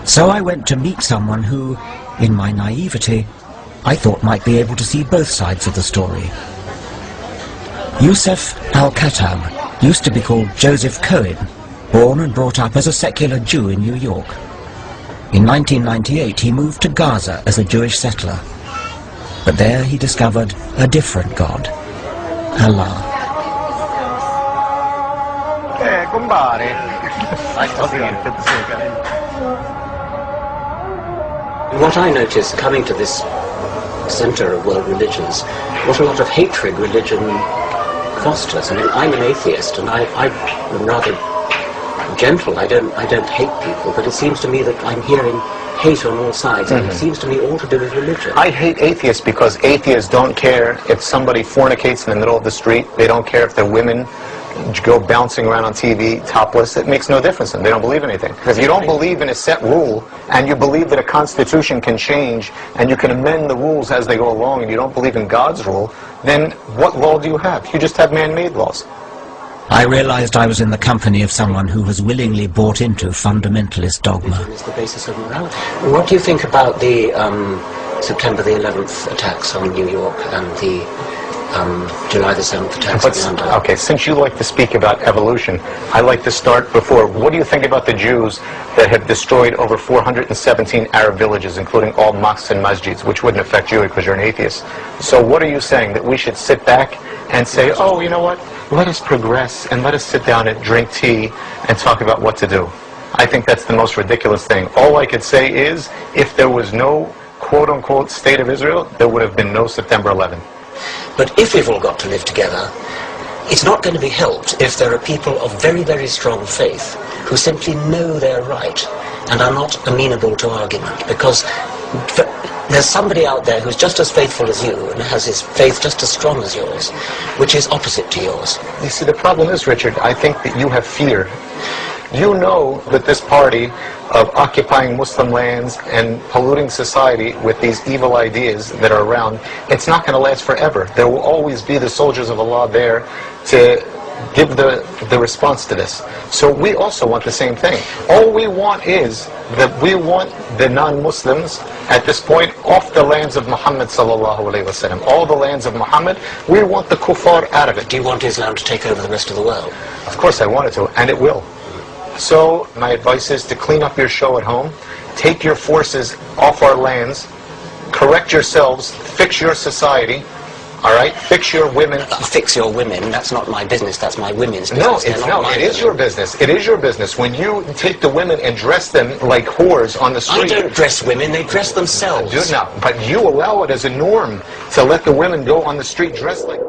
So I went to meet someone who, in my naivety, I thought might be able to see both sides of the story. Yusuf al-Khattab used to be called Joseph Cohen, born and brought up as a secular Jew in New York. In 1998 he moved to Gaza as a Jewish settler. But there he discovered a different God, Allah. What I noticed coming to this center of world religions, what a lot of hatred religion fosters. I mean, I'm an atheist, and I'm rather gentle. I don't hate people, but it seems to me that I'm hearing hate on all sides, and it seems to me all to do with religion. I hate atheists because atheists don't care if somebody fornicates in the middle of the street. They don't care if they're women go bouncing around on TV topless. It makes no difference to them. They don't believe in anything. Because you don't believe in a set rule, and you believe that a constitution can change, and you can amend the rules as they go along, and you don't believe in God's rule, then what law do you have? You just have man-made laws. I realized I was in the company of someone who has willingly bought into fundamentalist dogma. It's the basis of morality. What do you think about the September the 11th attacks on New York and the July the 7th attacks in London? Okay, since you like to speak about evolution, I like to start before. What do you think about the Jews that have destroyed over 417 Arab villages, including all mosques and masjids, which wouldn't affect you because you're an atheist? So what are you saying? That we should sit back and say, oh, you know what? Let us progress and let us sit down and drink tea and talk about what to do. I think that's the most ridiculous thing. All I could say is, if there was no quote-unquote state of Israel, there would have been no September 11th. But if we've all got to live together, it's not going to be helped if there are people of very, very strong faith who simply know they're right and are not amenable to argument, because there's somebody out there who's just as faithful as you and has his faith just as strong as yours, which is opposite to yours. You see, the problem is, Richard, I think that you have fear. You know that this party of occupying Muslim lands and polluting society with these evil ideas that are around, it's not going to last forever. There will always be the soldiers of Allah there to give the response to this. So we also want the same thing. All we want is that we want the non-Muslims at this point off the lands of Muhammad sallallahu alaihi wasallam. All the lands of Muhammad, we want the kuffar out of it. Do you want Islam to take over the rest of the world? Of course I want it to, and it will. So my advice is to clean up your show at home, take your forces off our lands, correct yourselves, fix your society, all right? Fix your women. Fix your women, that's not my business, that's my women's No, business. it is your business. It is your business. When you take the women and dress them like whores on the street. I don't dress women, they dress themselves. But you allow it as a norm to let the women go on the street dressed like